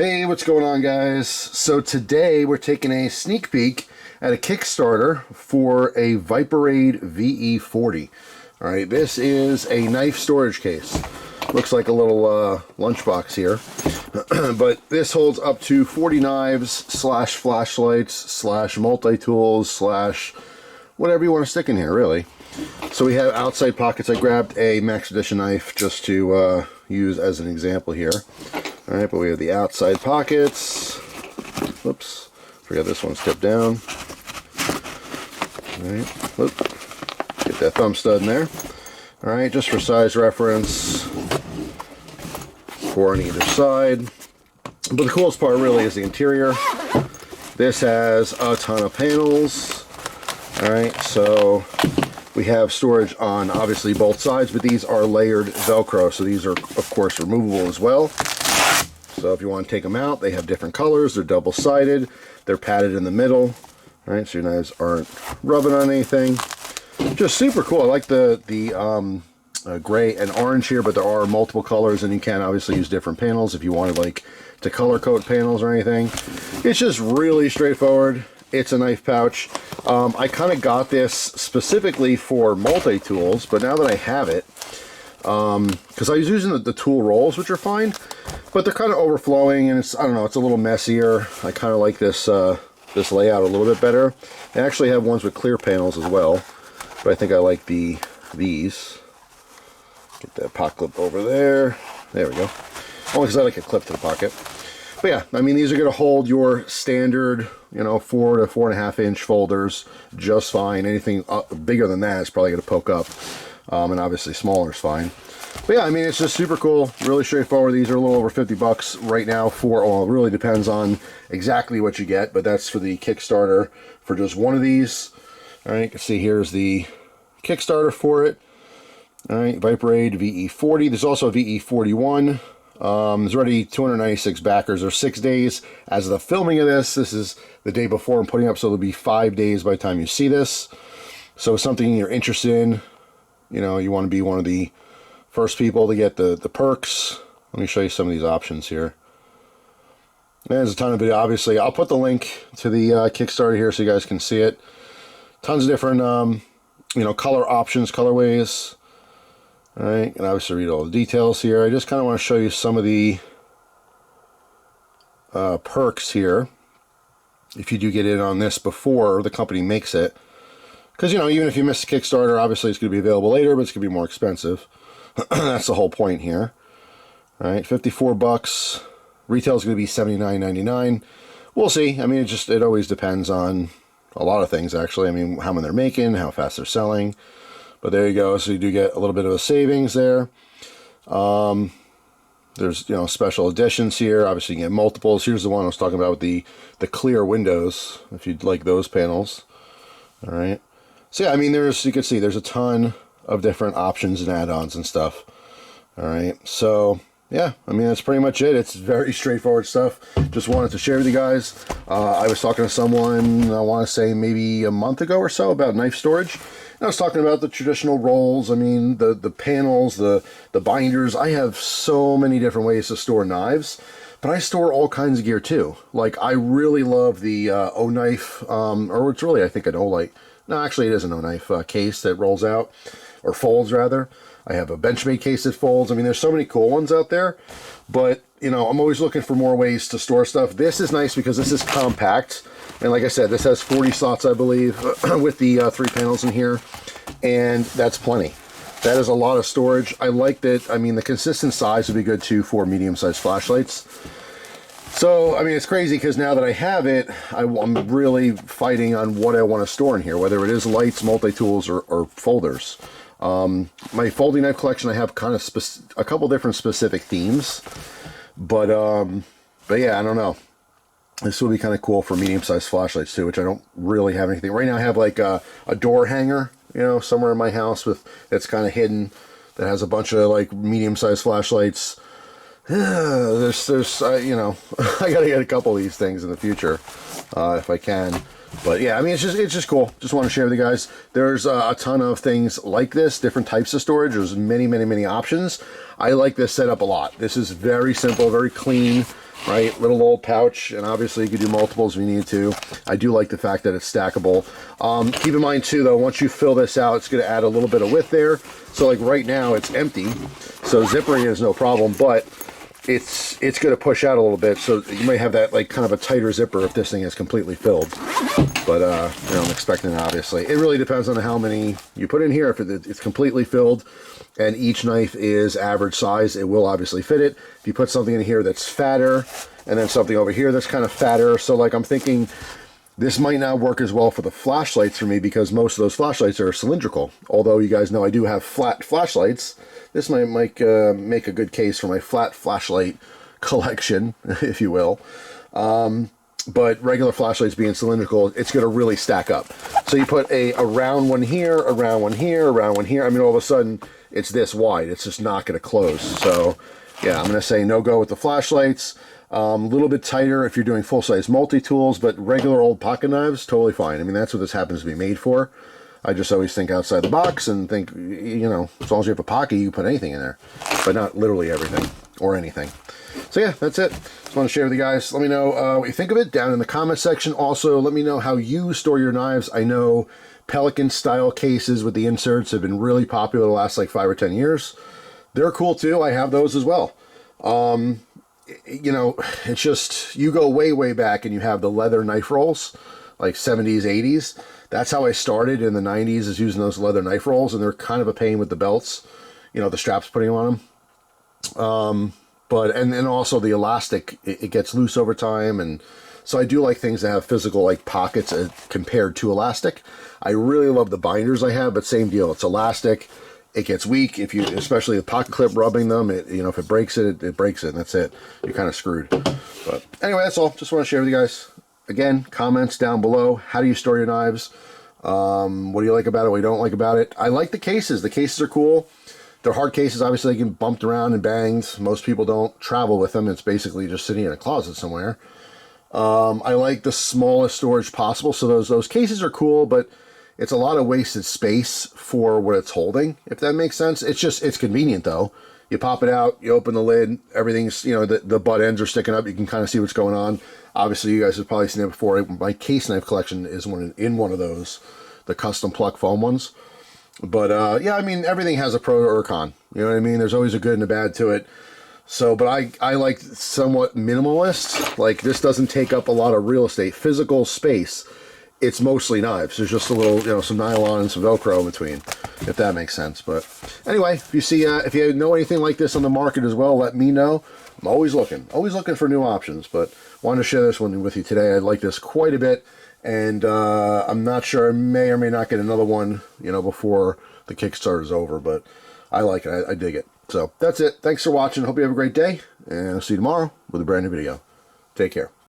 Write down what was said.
Hey, what's going on, guys? So today we're taking a sneak peek at a Kickstarter for a Viperade VE40. All right, this is a knife storage case. Looks like a little lunchbox here, but this holds up to 40 knives slash flashlights slash multi-tools slash whatever you want to stick in here, really. So we have outside pockets. I grabbed a Max Edition knife just to use as an example here. All right, but we have the outside pockets. Whoops, forgot this one stepped down. All right, whoop. Get that thumb stud in there. All right, just for size reference, 4 on either side. But the coolest part really is the interior. This has a ton of panels. All right, so we have storage on obviously both sides, but these are layered Velcro, so these are of course removable as well. So if you want to take them out, they have different colors. They're double-sided. They're padded in the middle. All right, so your knives aren't rubbing on anything. Just super cool. I like the gray and orange here, but there are multiple colors, and you can obviously use different panels if you wanted like to color code panels or anything. It's just really straightforward. It's a knife pouch. I kind of got this specifically for multi-tools, but now that I have it, because I was using the tool rolls, which are fine, but they're kind of overflowing, and it's, I don't know, it's a little messier. I kind of like this this layout a little bit better. I actually have ones with clear panels as well, but I think I like these. Get that pocket clip over there. There we go. Only because I like a clip to the pocket. But yeah, I mean, these are going to hold your standard, you know, 4 to 4.5 inch folders just fine. Anything bigger than that is probably going to poke up, and obviously smaller is fine. But yeah, I mean, it's just super cool, really straightforward. These are a little over 50 bucks right now for, well, it really depends on exactly what you get, but that's for the Kickstarter for just one of these. All right, you can see here's the Kickstarter for it. All right, Viperade VE40. There's also a VE41. There's already 296 backers. There's 6 days as of the filming of this. This is the day before I'm putting up, so it'll be 5 days by the time you see this. So if something you're interested in, you know, you want to be one of the first people to get the perks. Let me show you some of these options here. There's a ton of video. Obviously, I'll put the link to the Kickstarter here so you guys can see it. Tons of different, you know, color options, colorways. All right, and obviously read all the details here. I just kind of want to show you some of the perks here. If you do get in on this before the company makes it. Because, you know, even if you miss the Kickstarter, obviously it's going to be available later, but it's going to be more expensive. That's the whole point here. All right, 54 bucks. Retail is going to be $79.99. We'll see. I mean, it always depends on a lot of things, actually. I mean, how many they're making, how fast they're selling. But there you go. So you do get a little bit of a savings there. There's, you know, special editions here. Obviously, you get multiples. Here's the one I was talking about with the clear windows, if you'd like those panels. All right. So yeah, I mean, you can see there's a ton of different options and add-ons and stuff. All right, so yeah, I mean, that's pretty much it. It's very straightforward stuff. Just wanted to share with you guys. I was talking to someone, I want to say maybe a month ago or so, about knife storage. And I was talking about the traditional rolls. I mean, the panels, the binders. I have so many different ways to store knives, but I store all kinds of gear too. Like, I really love the O-knife, or it's really, I think, an O-light. No, actually, it is an O-knife case that rolls out, or folds rather. I have a Benchmade case that folds. I mean, there's so many cool ones out there, but, you know, I'm always looking for more ways to store stuff. This is nice because this is compact, and like I said, this has 40 slots, I believe, with the 3 panels in here, and that's plenty. That is a lot of storage. I like that. I mean, the consistent size would be good too for medium-sized flashlights. So, I mean, it's crazy because now that I have it, I'm really fighting on what I want to store in here, whether it is lights, multi-tools, or folders. My folding knife collection, I have kind of a couple different specific themes, but yeah, I don't know. This will be kind of cool for medium-sized flashlights too, which I don't really have anything. Right now I have like a door hanger, you know, somewhere in my house that's kind of hidden, that has a bunch of like medium-sized flashlights. There's you know, I gotta get a couple of these things in the future if I can. But yeah, I mean, it's just cool. Just want to share with you guys. There's a ton of things like this, different types of storage. There's many options. I like this setup a lot. This is very simple, very clean. right? Little old pouch, and obviously you can do multiples if you need to. I do like the fact that it's stackable. Keep in mind too, though, once you fill this out, it's going to add a little bit of width there. So like right now, it's empty, so zippering is no problem, but it's going to push out a little bit, so you might have that like kind of a tighter zipper if this thing is completely filled. But you know, I'm expecting it, obviously. It really depends on how many you put in here. If it's completely filled and each knife is average size, it will obviously fit it. If you put something in here that's fatter and then something over here that's kind of fatter, so like I'm thinking this might not work as well for the flashlights for me because most of those flashlights are cylindrical. Although you guys know I do have flat flashlights. This might make a good case for my flat flashlight collection, if you will. But regular flashlights being cylindrical, it's going to really stack up. So you put a round one here, a round one here, a round one here. I mean, all of a sudden, it's this wide. It's just not going to close. So, yeah, I'm going to say no go with the flashlights. A little bit tighter if you're doing full-size multi-tools, but regular old pocket knives, totally fine. I mean, that's what this happens to be made for. I just always think outside the box and think, you know, as long as you have a pocket, you can put anything in there. But not literally everything or anything. So yeah, that's it. Just want to share with you guys. Let me know what you think of it down in the comment section. Also, let me know how you store your knives. I know Pelican-style cases with the inserts have been really popular the last like 5 or 10 years. They're cool too. I have those as well. You know, it's just, you go way, way back and you have the leather knife rolls, like 70s, 80s. That's how I started in the 90s, is using those leather knife rolls, and they're kind of a pain with the belts, you know, the straps putting them on them. But, and also the elastic, it gets loose over time, and so I do like things that have physical, like, pockets compared to elastic. I really love the binders I have, but same deal. It's elastic. It gets weak if you, especially the pocket clip rubbing them, you know, if it breaks it, it breaks it, and that's it. You're kind of screwed. But anyway, that's all. Just want to share with you guys. Again, comments down below. How do you store your knives? What do you like about it? What you don't like about it? I like the cases. The cases are cool. They're hard cases. Obviously, they get bumped around and banged. Most people don't travel with them. It's basically just sitting in a closet somewhere. I like the smallest storage possible. So those cases are cool, but it's a lot of wasted space for what it's holding, if that makes sense. It's convenient though. You pop it out, you open the lid, everything's, you know, the butt ends are sticking up. You can kind of see what's going on. Obviously, you guys have probably seen it before. My case knife collection is in one of those, the custom pluck foam ones. But yeah, I mean, everything has a pro or a con. You know what I mean? There's always a good and a bad to it. So, but I like somewhat minimalist. Like, this doesn't take up a lot of real estate, physical space. It's mostly knives. There's just a little, you know, some nylon and some Velcro in between, if that makes sense. But anyway, if you know anything like this on the market as well, let me know. I'm always looking for new options. But wanted to share this one with you today. I like this quite a bit, and I'm not sure. I may or may not get another one, you know, before the Kickstarter is over. But I like it. I dig it. So that's it. Thanks for watching. Hope you have a great day, and I'll see you tomorrow with a brand new video. Take care.